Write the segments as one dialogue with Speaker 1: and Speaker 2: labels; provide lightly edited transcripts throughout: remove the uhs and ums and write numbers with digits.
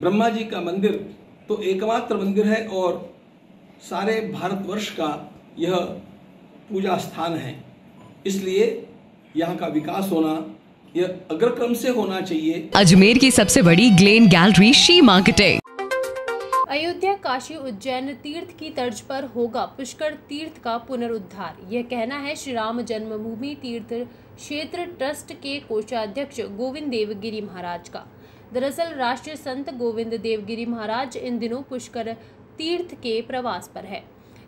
Speaker 1: ब्रह्मा जी का मंदिर तो एकमात्र मंदिर है और सारे भारतवर्ष का यह पूजा स्थान है। इसलिए यहाँ का विकास होना यह अग्रक्रम से होना चाहिए।
Speaker 2: अजमेर की सबसे बड़ी ग्लेन गैलरी शी मार्केटिंग।
Speaker 3: अयोध्या, काशी, उज्जैन तीर्थ की तर्ज पर होगा पुष्कर तीर्थ का पुनरुद्धार। यह कहना है श्री राम जन्मभूमि तीर्थ क्षेत्र ट्रस्ट के कोषाध्यक्ष गोविंद देवगिरी महाराज का। दरअसल राष्ट्रीय संत गोविंद देवगिरी महाराज इन दिनों पुष्कर तीर्थ के प्रवास पर है।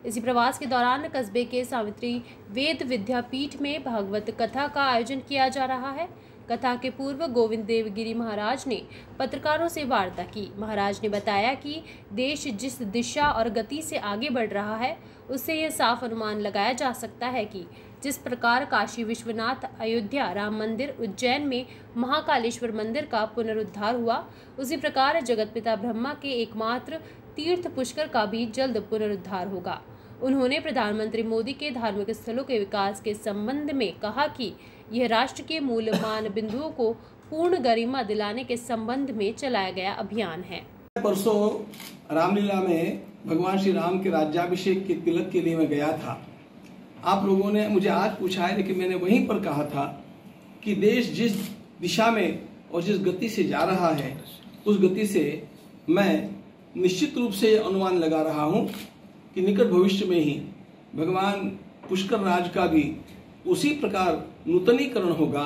Speaker 3: इसी प्रवास के दौरान कस्बे के सावित्री वेद विद्यापीठ में भागवत कथा का आयोजन किया जा रहा है। कथा के पूर्व गोविंद देवगिरी महाराज ने पत्रकारों से वार्ता की। महाराज ने बताया कि देश जिस दिशा और गति से आगे बढ़ रहा है, उससे यह साफ अनुमान लगाया जा सकता है कि जिस प्रकार काशी विश्वनाथ, अयोध्या राम मंदिर, उज्जैन में महाकालेश्वर मंदिर का पुनरुद्धार हुआ, उसी प्रकार जगतपिता ब्रह्मा के एकमात्र तीर्थ पुष्कर का भी जल्द पुनरुद्धार होगा। उन्होंने प्रधानमंत्री मोदी के धार्मिक स्थलों के विकास के संबंध में कहा कि यह राष्ट्र के मूल मान बिंदुओं को पूर्ण गरिमा दिलाने के संबंध में चलाया गया अभियान है।
Speaker 1: परसों रामलीला में भगवान श्री राम के राज्याभिषेक के तिलक के लिए मैं गया था। आप लोगों ने मुझे आज पूछा है, लेकिन मैंने वहीं पर कहा था कि देश जिस दिशा में और जिस गति से जा रहा है, उस गति से मैं निश्चित रूप से अनुमान लगा रहा हूँ कि निकट भविष्य में ही भगवान पुष्कर राज का भी उसी प्रकार नूतनीकरण होगा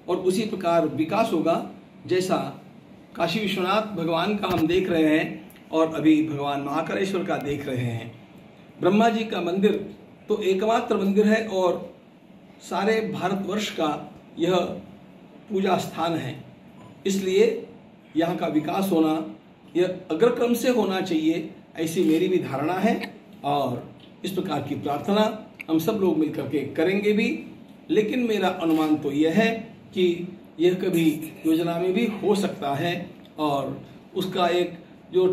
Speaker 1: और उसी प्रकार विकास होगा जैसा काशी विश्वनाथ भगवान का हम देख रहे हैं और अभी भगवान महाकालेश्वर का देख रहे हैं। ब्रह्मा जी का मंदिर तो एकमात्र मंदिर है और सारे भारतवर्ष का यह पूजा स्थान है। इसलिए यहाँ का विकास होना यह अग्रक्रम से होना चाहिए, ऐसी मेरी भी धारणा है और इस प्रकार की प्रार्थना हम सब लोग मिलकर के करेंगे भी। लेकिन मेरा अनुमान तो यह है कि यह कभी योजना में भी हो सकता है और उसका एक जो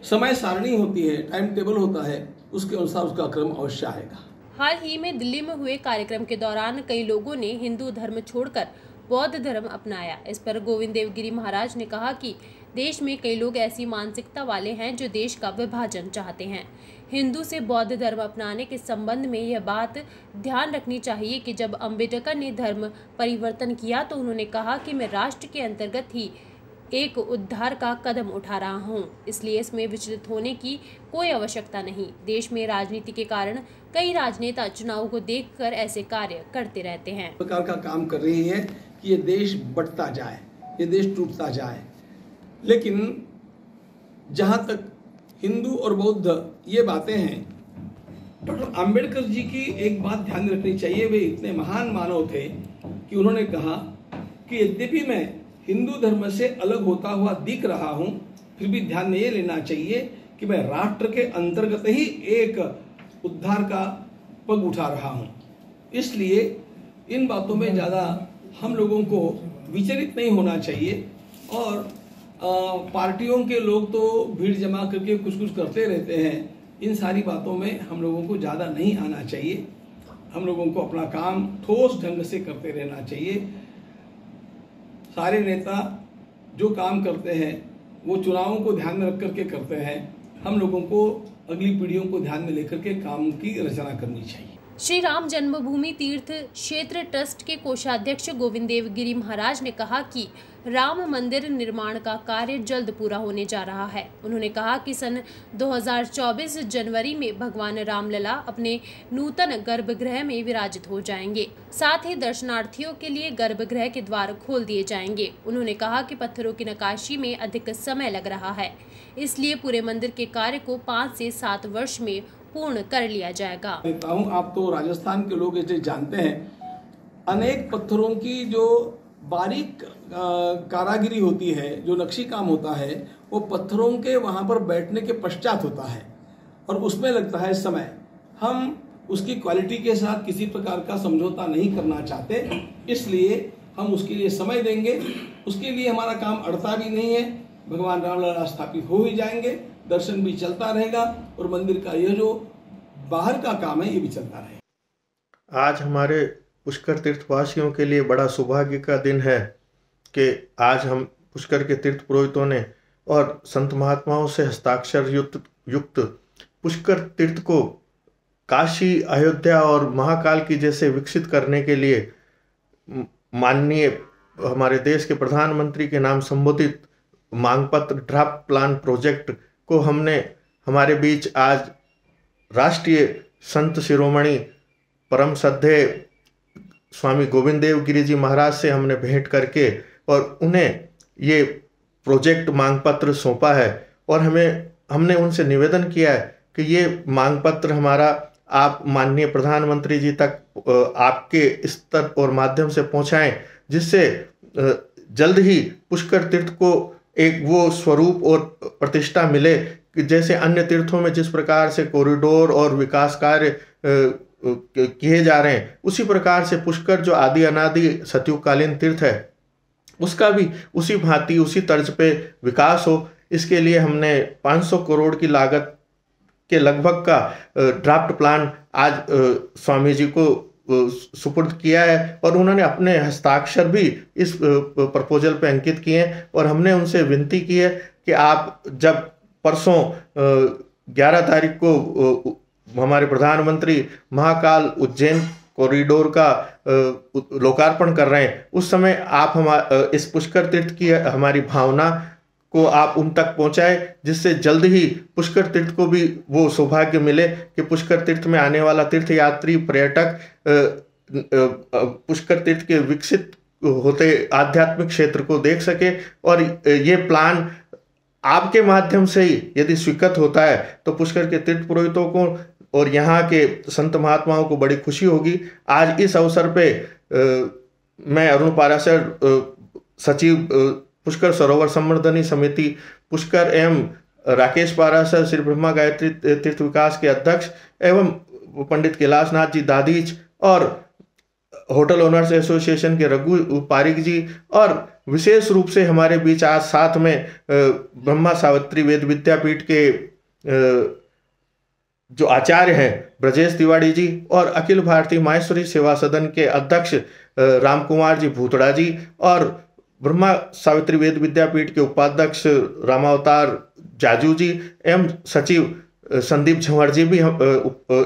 Speaker 1: समय सारणी होती है, टाइम टेबल होता है, उसके अनुसार उसका क्रम अवश्य आएगा।
Speaker 3: हाल ही में दिल्ली में हुए कार्यक्रम के दौरान कई लोगों ने हिंदू धर्म छोड़कर बौद्ध धर्म अपनाया। इस पर गोविंद देवगिरी महाराज ने कहा कि देश में कई लोग ऐसी मानसिकता वाले हैं जो देश का विभाजन चाहते हैं। हिंदू से बौद्ध धर्म अपनाने के संबंध में यह बात ध्यान रखनी चाहिए कि जब अम्बेडकर ने धर्म परिवर्तन किया तो उन्होंने कहा कि मैं राष्ट्र के अंतर्गत ही एक उद्धार का कदम उठा रहा हूं, इसलिए इसमें विचलित होने की कोई आवश्यकता नहीं। देश में राजनीति के कारण कई राजनेता चुनाव को देखकर ऐसे कार्य करते रहते हैं।
Speaker 1: प्रकार का काम कर रही है कि ये देश बढ़ता जाए, ये देश टूटता जाए। लेकिन जहां तक हिंदू और बौद्ध ये बातें हैं, डॉक्टर अंबेडकर जी की एक बात ध्यान रखनी चाहिए। वे इतने महान मानव थे कि उन्होंने कहा कि यद्यपि मैं हिंदू धर्म से अलग होता हुआ दिख रहा हूं, फिर भी ध्यान में ये लेना चाहिए कि मैं राष्ट्र के अंतर्गत ही एक उद्धार का पग उठा रहा हूं। इसलिए इन बातों में ज्यादा हम लोगों को विचलित नहीं होना चाहिए और पार्टियों के लोग तो भीड़ जमा करके कुछ कुछ करते रहते हैं। इन सारी बातों में हम लोगों को ज्यादा नहीं आना चाहिए। हम लोगों को अपना काम ठोस ढंग से करते रहना चाहिए। सारे नेता जो काम करते हैं वो चुनावों को ध्यान में रख करके करते हैं। हम लोगों को अगली पीढ़ियों को ध्यान में लेकर के काम की रचना करनी चाहिए।
Speaker 3: श्री राम जन्मभूमि तीर्थ क्षेत्र ट्रस्ट के कोषाध्यक्ष गोविंद देवगिरी महाराज ने कहा कि राम मंदिर निर्माण का कार्य जल्द पूरा होने जा रहा है। उन्होंने कहा कि सन 2024 जनवरी में भगवान रामलला अपने नूतन गर्भगृह में विराजित हो जाएंगे। साथ ही दर्शनार्थियों के लिए गर्भगृह के द्वार खोल दिए जाएंगे। उन्होंने कहा कि पत्थरों की नक्काशी में अधिक समय लग रहा है, इसलिए पूरे मंदिर के कार्य को 5 से 7 वर्ष में पूर्ण कर लिया जाएगा।
Speaker 1: आप तो राजस्थान के लोग इसे जानते हैं। अनेक पत्थरों की जो बारीक कारागिरी होती है, जो नक्शी काम होता है, वो पत्थरों के वहां पर बैठने के पश्चात होता है और उसमें लगता है समय। हम उसकी क्वालिटी के साथ किसी प्रकार का समझौता नहीं करना चाहते, इसलिए हम उसके लिए समय देंगे। उसके लिए हमारा काम अड़ता भी नहीं है। भगवान रामलला स्थापित हो ही जाएंगे, दर्शन भी चलता रहेगा और मंदिर का यह जो बाहर का काम है ये भी चलता रहेगा।
Speaker 4: आज हमारे पुष्कर तीर्थवासियों के लिए बड़ा सौभाग्य का दिन है कि आज हम पुष्कर के तीर्थ पुरोहितों ने और संत महात्माओं से हस्ताक्षर युक्त पुष्कर तीर्थ को काशी, अयोध्या और महाकाल की जैसे विकसित करने के लिए माननीय हमारे देश के प्रधानमंत्री के नाम संबोधित मांग पत्र ड्राफ्ट प्लान प्रोजेक्ट को हमने हमारे बीच आज राष्ट्रीय संत शिरोमणि परम श्रद्धेय स्वामी गोविंद देव गिरी जी महाराज से हमने भेंट करके और उन्हें ये प्रोजेक्ट मांग पत्र सौंपा है। और हमने उनसे निवेदन किया है कि ये मांग पत्र हमारा आप माननीय प्रधानमंत्री जी तक आपके स्तर और माध्यम से पहुंचाएं, जिससे जल्द ही पुष्कर तीर्थ को एक वो स्वरूप और प्रतिष्ठा मिले कि जैसे अन्य तीर्थों में जिस प्रकार से कॉरिडोर और विकास कार्य किए जा रहे हैं, उसी प्रकार से पुष्कर जो आदि अनादि सतयुगकालीन तीर्थ है उसका भी उसी भांति उसी तर्ज पे विकास हो। इसके लिए हमने 500 करोड़ की लागत के लगभग का ड्राफ्ट प्लान आज स्वामी जी को सुपुर्द किया है और उन्होंने अपने हस्ताक्षर भी इस प्रपोजल पे अंकित किए हैं। और हमने उनसे विनती की है कि आप जब परसों 11 तारीख को हमारे प्रधानमंत्री महाकाल उज्जैन कॉरिडोर का लोकार्पण कर रहे हैं, उस समय आप इस पुष्कर तीर्थ की हमारी भावना को आप उन तक पहुंचाए, जिससे जल्द ही पुष्कर तीर्थ को भी वो सौभाग्य मिले कि पुष्कर तीर्थ में आने वाला तीर्थ यात्री पर्यटक पुष्कर तीर्थ के विकसित होते आध्यात्मिक क्षेत्र को देख सके। और ये प्लान आपके माध्यम से ही यदि स्वीकृत होता है तो पुष्कर के तीर्थ पुरोहितों को और यहाँ के संत महात्माओं को बड़ी खुशी होगी। आज इस अवसर पे मैं अरुण पाराशर, सचिव पुष्कर सरोवर संवर्धनी समिति पुष्कर, एवं राकेश पाराशर श्री ब्रह्मा गायत्री तीर्थ विकास के अध्यक्ष, एवं पंडित कैलाश नाथ जी दादीज और होटल ओनर्स एसोसिएशन के रघु पारिक जी, और विशेष रूप से हमारे बीच आज साथ में ब्रह्मा सावित्री वेद विद्यापीठ के जो आचार्य हैं ब्रजेश तिवारी जी और अखिल भारतीय माहेश्वरी सेवा सदन के अध्यक्ष राम कुमार जी भूतड़ा जी और ब्रह्मा सावित्री वेद विद्यापीठ के उपाध्यक्ष रामावतार जाजू जी एवं सचिव संदीप झंवर जी भी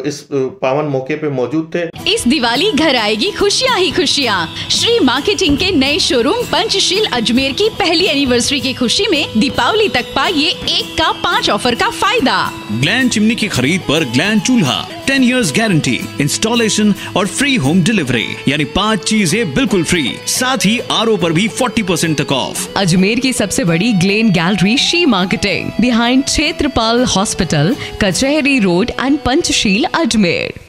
Speaker 4: इस पावन मौके पे मौजूद थे।
Speaker 2: इस दिवाली घर आएगी खुशियाँ ही खुशियाँ। श्री मार्केटिंग के नए शोरूम पंचशील अजमेर की पहली एनिवर्सरी की खुशी में दीपावली तक पाइए 1 का 5 ऑफर का फायदा।
Speaker 5: ग्लैन चिमनी की खरीद पर ग्लैन चूल्हा 10 इयर्स गारंटी, इंस्टॉलेशन और फ्री होम डिलीवरी, यानी 5 चीजें बिल्कुल फ्री। साथ ही RO पर भी 40% तक ऑफ।
Speaker 2: अजमेर की सबसे बड़ी ग्लेन गैलरी शी marketing behind Kshetrapal hospital, Kachahri road and Panchsheel Ajmer.